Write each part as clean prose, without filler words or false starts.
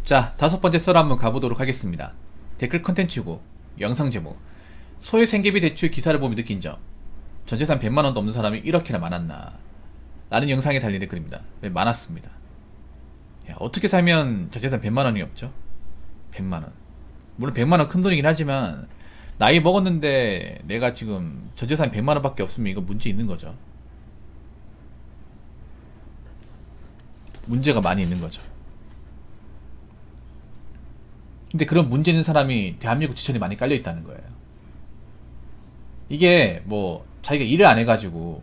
자, 다섯 번째 썰 한번 가보도록 하겠습니다. 댓글 컨텐츠고 영상 제목, 소액 생계비 대출 기사를 보며 느낀 점, 전재산 100만원도 없는 사람이 이렇게나 많았나 라는 영상에 달린 댓글입니다. 네, 많았습니다. 야, 어떻게 살면 전재산 100만원이 없죠? 100만원. 물론 100만원 큰돈이긴 하지만 나이 먹었는데 내가 지금 전재산 100만원 밖에 없으면 이거 문제 있는 거죠. 문제가 많이 있는 거죠. 근데 그런 문제 있는 사람이 대한민국 지천에 많이 깔려 있다는 거예요. 이게 뭐 자기가 일을 안 해가지고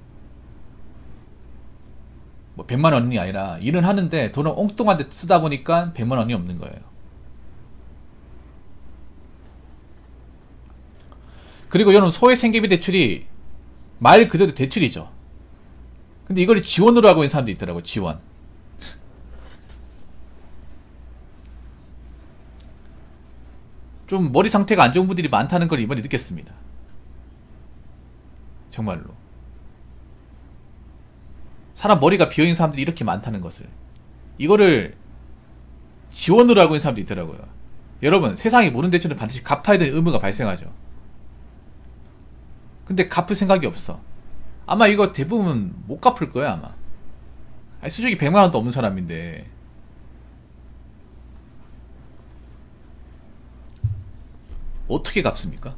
뭐 100만원이 아니라 일은 하는데 돈을 엉뚱한 데 쓰다 보니까 100만원이 없는 거예요. 그리고 여러분, 소액 생계비 대출이 말 그대로 대출이죠. 근데 이걸 지원으로 하고 있는 사람도 있더라고요. 지원. 좀 머리 상태가 안 좋은 분들이 많다는 걸 이번에 느꼈습니다. 정말로. 사람 머리가 비어있는 사람들이 이렇게 많다는 것을, 이거를 지원으로 하고 있는 사람도 있더라고요. 여러분, 세상에 모든 대출은 반드시 갚아야 되는 의무가 발생하죠. 근데 갚을 생각이 없어. 아마 이거 대부분 못 갚을 거야 아마. 아니, 수익이 100만원도 없는 사람인데 어떻게 갚습니까?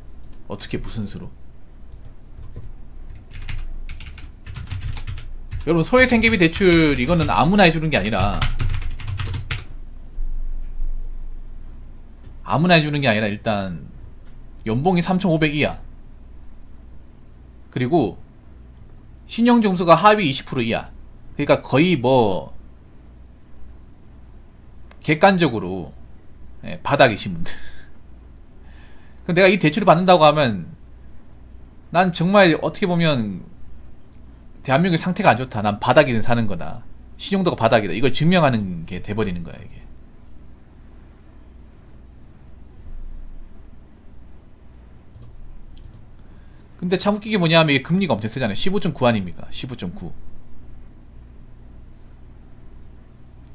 어떻게, 무슨 수로? 여러분, 소액 생계비 대출 이거는 아무나 해주는 게 아니라, 일단 연봉이 3,500 이하, 그리고 신용점수가 하위 20% 이하. 그러니까 거의 뭐 객관적으로 바닥이신 분들. 그럼 내가 이 대출을 받는다고 하면 난 정말 어떻게 보면 대한민국의 상태가 안 좋다, 난 바닥이든 사는 거다, 신용도가 바닥이다, 이걸 증명하는 게 돼버리는 거야 이게. 근데 참 웃기게 뭐냐면 이게 금리가 엄청 세잖아요. 15.9 아닙니까? 15.9.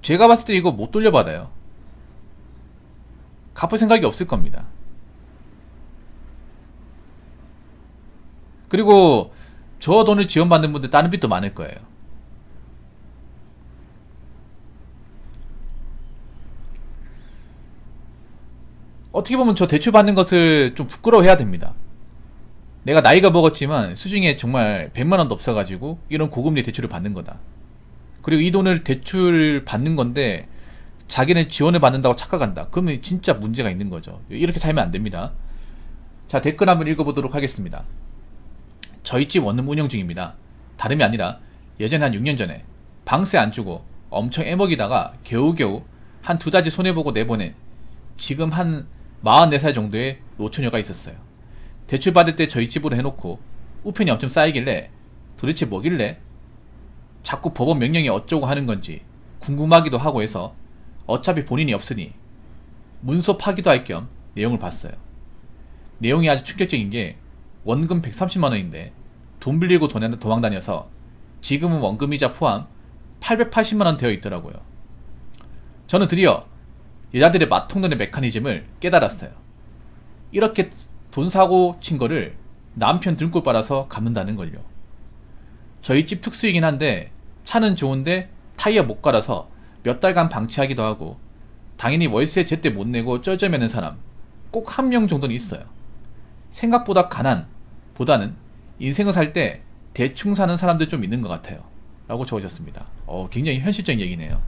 제가 봤을 때 이거 못 돌려받아요. 갚을 생각이 없을 겁니다. 그리고 저 돈을 지원받는 분들 다른 빚도 많을 거예요. 어떻게 보면 저 대출 받는 것을 좀 부끄러워해야 됩니다. 내가 나이가 먹었지만 수중에 정말 100만원도 없어가지고 이런 고금리 대출을 받는 거다. 그리고 이 돈을 대출 받는 건데 자기는 지원을 받는다고 착각한다. 그러면 진짜 문제가 있는 거죠. 이렇게 살면 안 됩니다. 자, 댓글 한번 읽어보도록 하겠습니다. 저희 집 원룸 운영 중입니다. 다름이 아니라 예전에 한 6년 전에 방세 안 주고 엄청 애먹이다가 겨우겨우 한 2달 손해보고 내보낸 지금 한 44살 정도의 노처녀가 있었어요. 대출 받을 때 저희 집으로 해놓고 우편이 엄청 쌓이길래 도대체 뭐길래 자꾸 법원 명령이 어쩌고 하는 건지 궁금하기도 하고 해서 어차피 본인이 없으니 문서 파기도 할 겸 내용을 봤어요. 내용이 아주 충격적인 게 원금 130만원인데 돈 빌리고 도망다녀서 지금은 원금이자 포함 880만원 되어 있더라고요. 저는 드디어 여자들의 맛통돈의 메커니즘을 깨달았어요. 이렇게 돈 사고 친 거를 남편 등골 빨아서 갚는다는 걸요. 저희 집 특수이긴 한데 차는 좋은데 타이어 못 갈아서 몇 달간 방치하기도 하고, 당연히 월세 제때 못 내고 쩔쩔매는 사람 꼭 한 명 정도는 있어요. 생각보다 가난보다는 인생을 살 때 대충 사는 사람들 좀 있는 것 같아요 라고 적어졌습니다. 굉장히 현실적인 얘기네요.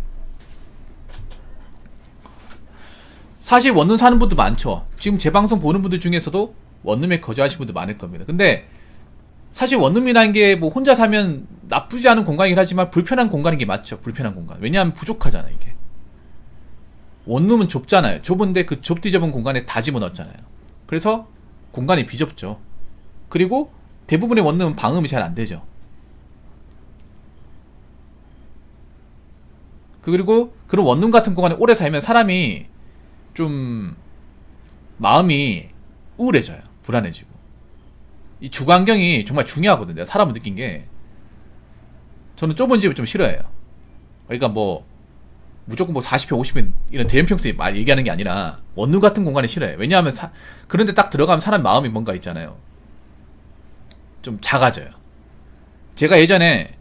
사실 원룸 사는 분도 많죠. 지금 제 방송 보는 분들 중에서도 원룸에 거주하시는 분들 많을 겁니다. 근데 사실 원룸이라는 게 뭐 혼자 살면 나쁘지 않은 공간이긴 하지만 불편한 공간인 게 맞죠. 불편한 공간. 왜냐하면 부족하잖아 이게. 원룸은 좁잖아요. 좁은데 그 좁디좁은 공간에 다 집어넣었잖아요. 그래서 공간이 비좁죠. 그리고 대부분의 원룸은 방음이 잘 안되죠. 그리고 그런 원룸 같은 공간에 오래 살면 사람이 좀 마음이 우울해져요. 불안해지고. 이 주거환경이 정말 중요하거든요. 내가 사람을 느낀 게, 저는 좁은 집을 좀 싫어해요. 그러니까 뭐 무조건 뭐 40평, 50평 이런 대형 평수에 말 얘기하는 게 아니라 원룸 같은 공간이 싫어요. 왜냐하면 그런데 딱 들어가면 사람 마음이 뭔가 있잖아요. 좀 작아져요. 제가 예전에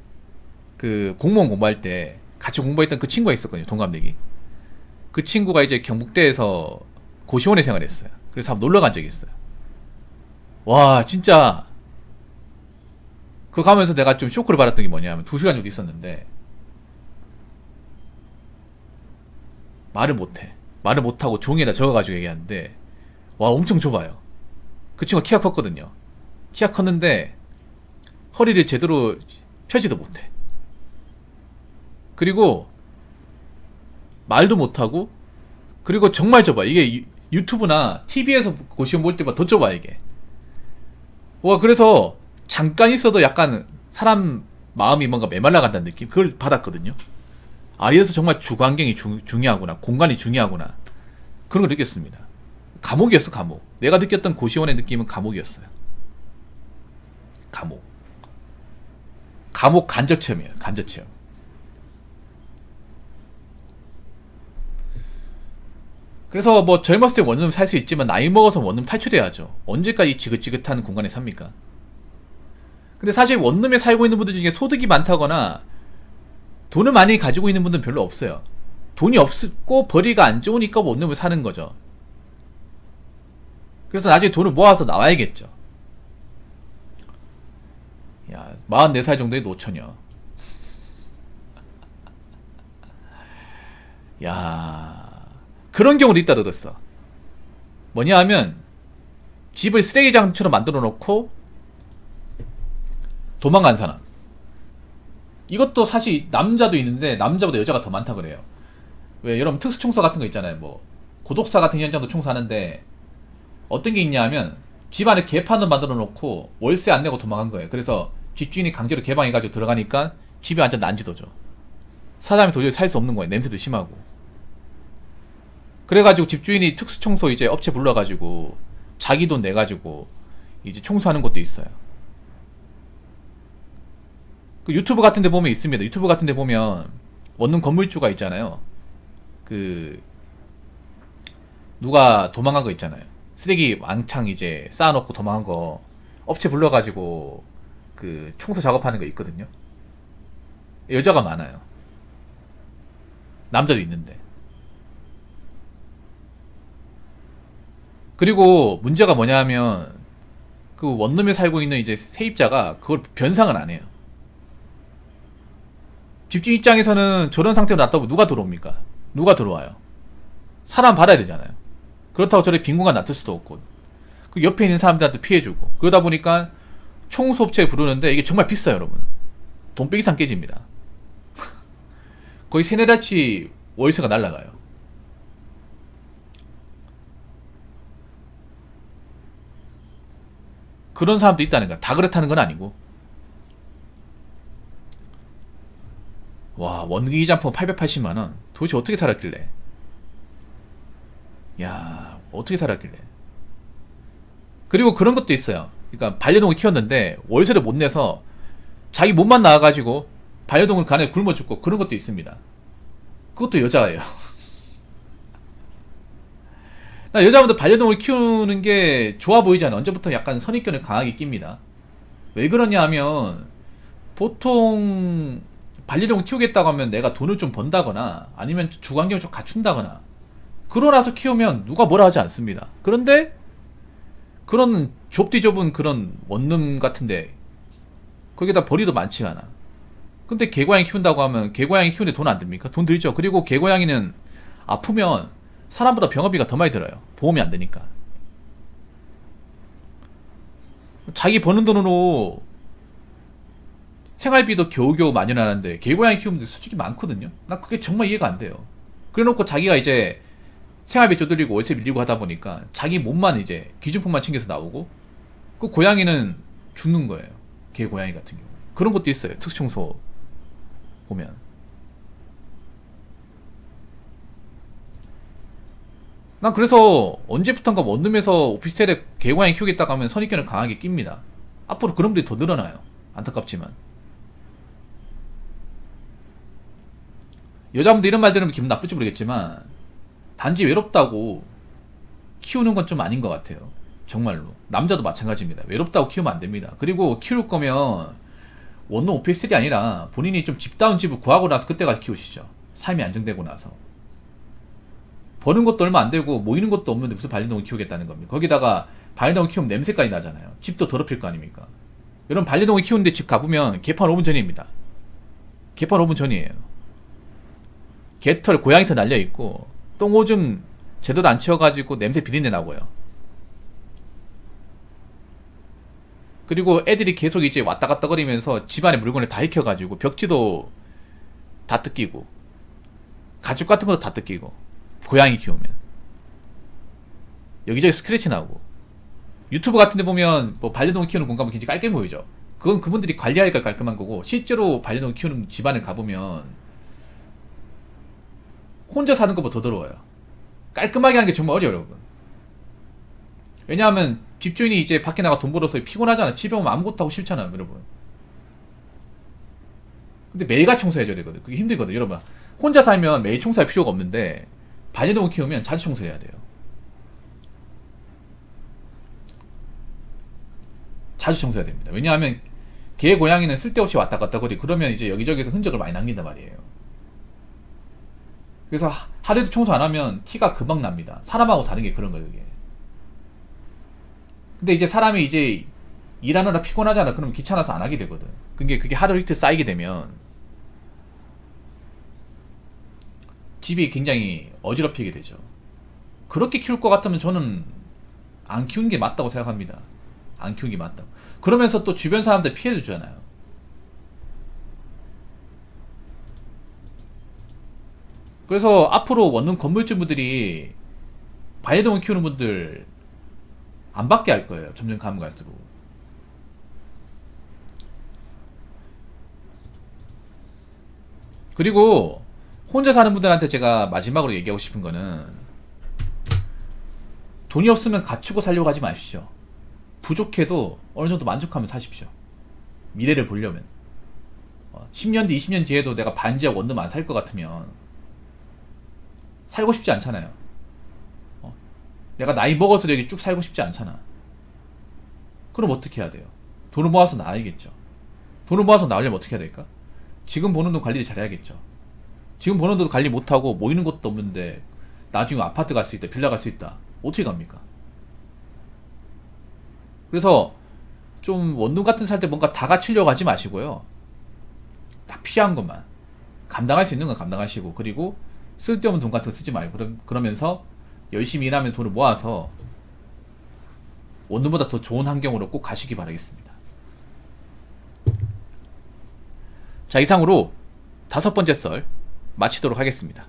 그 공무원 공부할 때 같이 공부했던 그 친구가 있었거든요. 동갑내기. 그 친구가 이제 경북대에서 고시원에 생활했어요. 그래서 한번 놀러 간 적이 있어요. 와, 진짜 그거 가면서 내가 좀 쇼크를 받았던 게 뭐냐면 2시간 정도 있었는데 말을 못해. 말을 못하고 종이에다 적어가지고 얘기하는데 와, 엄청 좁아요. 그 친구가 키가 컸거든요. 키가 컸는데 허리를 제대로 펴지도 못해. 그리고 말도 못하고, 그리고 정말 좁아. 이게 유튜브나 TV에서 고시원 볼 때보다 더 좁아 이게. 와, 그래서 잠깐 있어도 약간 사람 마음이 뭔가 메말라 간다는 느낌? 그걸 받았거든요. 아, 이래서 정말 주거환경이 중요하구나, 공간이 중요하구나, 그런 걸 느꼈습니다. 감옥이었어, 감옥. 내가 느꼈던 고시원의 느낌은 감옥이었어요. 감옥 간접체험이에요. 간접체험. 그래서 뭐 젊었을 때 원룸 살 수 있지만 나이 먹어서 원룸 탈출해야죠. 언제까지 지긋지긋한 공간에 삽니까? 근데 사실 원룸에 살고 있는 분들 중에 소득이 많다거나 돈을 많이 가지고 있는 분들은 별로 없어요. 돈이 없고 벌이가 안 좋으니까 원룸을 사는 거죠. 그래서 나중에 돈을 모아서 나와야겠죠. 야, 44살 정도의 노처녀. 야, 그런 경우도 있다 들었어. 뭐냐 하면 집을 쓰레기장처럼 만들어 놓고 도망간 사람. 이것도 사실 남자도 있는데 남자보다 여자가 더 많다 그래요. 왜 여러분 특수청소 같은 거 있잖아요. 뭐 고독사 같은 현장도 청소하는데 어떤 게 있냐 하면 집 안에 개판을 만들어 놓고 월세 안 내고 도망간 거예요. 그래서 집주인이 강제로 개방해가지고 들어가니까 집이 완전 난지도죠. 사람이 도저히 살 수 없는 거예요. 냄새도 심하고. 그래가지고 집주인이 특수청소 이제 업체 불러가지고 자기 돈 내가지고 이제 청소하는 것도 있어요. 그 유튜브 같은 데 보면 있습니다. 유튜브 같은 데 보면 원룸 건물주가 있잖아요. 그 누가 도망간 거 있잖아요. 쓰레기 왕창 이제 쌓아놓고 도망간 거 업체 불러가지고 그 청소 작업하는 거 있거든요. 여자가 많아요. 남자도 있는데. 그리고 문제가 뭐냐 하면 그 원룸에 살고 있는 이제 세입자가 그걸 변상을 안 해요. 집주인 입장에서는 저런 상태로 놨다고 누가 들어옵니까? 누가 들어와요? 사람 받아야 되잖아요. 그렇다고 저렇게 빈 공간 놔둘 수도 없고, 그 옆에 있는 사람들한테 피해주고, 그러다 보니까 청소업체에 부르는데 이게 정말 비싸요, 여러분. 돈 빼기상 깨집니다. 거의 3-4달치 월세가 날라가요. 그런 사람도 있다는 거야. 다 그렇다는 건 아니고. 와, 원기장품 880만원. 도대체 어떻게 살았길래? 야, 어떻게 살았길래? 그리고 그런 것도 있어요. 그러니까 반려동을 키웠는데 월세를 못 내서 자기 몸만 나와가지고 반려동을 간에 굶어 죽고 그런 것도 있습니다. 그것도 여자예요. 나 여자분들 반려동을 키우는 게 좋아 보이잖아. 언제부터 약간 선입견을 강하게 낍니다. 왜 그러냐 하면 보통 반려동을 키우겠다고 하면 내가 돈을 좀 번다거나 아니면 주거환경을 좀 갖춘다거나 그러나서 키우면 누가 뭐라 하지 않습니다. 그런데 그런 좁디 좁은 그런 원룸 같은데 거기다 벌이도 많지 않아. 근데 개고양이 키운다고 하면 개고양이 키우는데 돈 안 듭니까? 돈 들죠. 그리고 개고양이는 아프면 사람보다 병원비가 더 많이 들어요. 보험이 안 되니까. 자기 버는 돈으로 생활비도 겨우겨우 마련하는데 개고양이 키우면 솔직히 많거든요. 나 그게 정말 이해가 안 돼요. 그래놓고 자기가 이제 생활비 쪼들리고 월세 밀리고 하다 보니까 자기 몸만 이제 기준품만 챙겨서 나오고 그 고양이는 죽는 거예요. 개고양이 같은 경우. 그런 것도 있어요. 특수청소 보면. 난 그래서 언제부턴가 원룸에서 오피스텔에 개고양이 키우겠다고 하면 선입견을 강하게 낍니다. 앞으로 그런 분들이 더 늘어나요. 안타깝지만. 여자분들 이런 말 들으면 기분 나쁠지 모르겠지만 단지 외롭다고 키우는 건 좀 아닌 것 같아요. 정말로. 남자도 마찬가지입니다. 외롭다고 키우면 안 됩니다. 그리고 키울 거면 원룸 오피스텔이 아니라 본인이 좀 집다운 집을 구하고 나서 그때까지 키우시죠. 삶이 안정되고 나서. 버는 것도 얼마 안 되고 모이는 것도 없는데 무슨 반려동을 키우겠다는 겁니까? 거기다가 반려동을 키우면 냄새까지 나잖아요. 집도 더럽힐 거 아닙니까? 여러분 반려동을 키우는데 집 가보면 개판 5분 전입니다. 개판 5분 전이에요. 개털, 고양이털 날려있고 똥오줌 제대로 안 치워가지고 냄새 비린내 나고요. 그리고 애들이 계속 이제 왔다 갔다 거리면서 집안에 물건을 다 익혀가지고 벽지도 다 뜯기고 가죽 같은 것도 다 뜯기고 고양이 키우면 여기저기 스크래치 나오고 유튜브 같은 데 보면 뭐 반려동을 키우는 공간은 굉장히 깔끔해 보이죠. 그건 그분들이 관리하니까 깔끔한 거고 실제로 반려동을 키우는 집안에 가보면 혼자 사는 것보다 더 더러워요. 깔끔하게 하는 게 정말 어려워요, 여러분. 왜냐하면 집주인이 이제 밖에 나가 돈 벌어서 피곤하잖아. 집에 오면 아무것도 하고 싫잖아요, 여러분. 근데 매일같이 청소해줘야 되거든. 그게 힘들거든, 여러분. 혼자 살면 매일 청소할 필요가 없는데 반려동을 키우면 자주 청소해야 돼요. 자주 청소해야 됩니다. 왜냐하면 개, 고양이는 쓸데없이 왔다 갔다 거리. 그러면 이제 여기저기서 흔적을 많이 남긴단 말이에요. 그래서 하루에도 청소 안 하면 티가 금방 납니다. 사람하고 다른 게 그런 거예요, 이게. 근데 이제 사람이 이제 일하느라 피곤하잖아. 그러면 귀찮아서 안 하게 되거든. 그게 하루 이틀 쌓이게 되면 집이 굉장히 어지럽히게 되죠. 그렇게 키울 것 같으면 저는 안 키우는 게 맞다고 생각합니다. 안 키우는 게 맞다고. 그러면서 또 주변 사람들 피해를 주잖아요. 그래서 앞으로 원룸 건물주분들이 반려동을 키우는 분들 안 받게 할 거예요. 점점 가면 갈수록. 그리고 혼자 사는 분들한테 제가 마지막으로 얘기하고 싶은 거는 돈이 없으면 갖추고 살려고 하지 마십시오. 부족해도 어느 정도 만족하면 사십시오. 미래를 보려면 10년 뒤 20년 뒤에도 내가 반지하 원룸 안 살 것 같으면 살고 싶지 않잖아요. 내가 나이 먹어서 여기 쭉 살고 싶지 않잖아. 그럼 어떻게 해야 돼요? 돈을 모아서 나와야겠죠. 돈을 모아서 나오려면 어떻게 해야 될까? 지금 버는 돈 관리를 잘해야겠죠. 지금 버는 돈 관리 못하고 모이는 것도 없는데 나중에 아파트 갈 수 있다, 빌라 갈 수 있다. 어떻게 갑니까? 그래서 좀 원룸 같은 살 때 뭔가 다 갖추려고 하지 마시고요. 딱 필요한 것만 감당할 수 있는 건 감당하시고, 그리고 쓸데없는 돈 같은 거 쓰지 말고 그러면서 열심히 일하면 돈을 모아서 원룸보다 더 좋은 환경으로 꼭 가시기 바라겠습니다. 자, 이상으로 5번째 썰 마치도록 하겠습니다.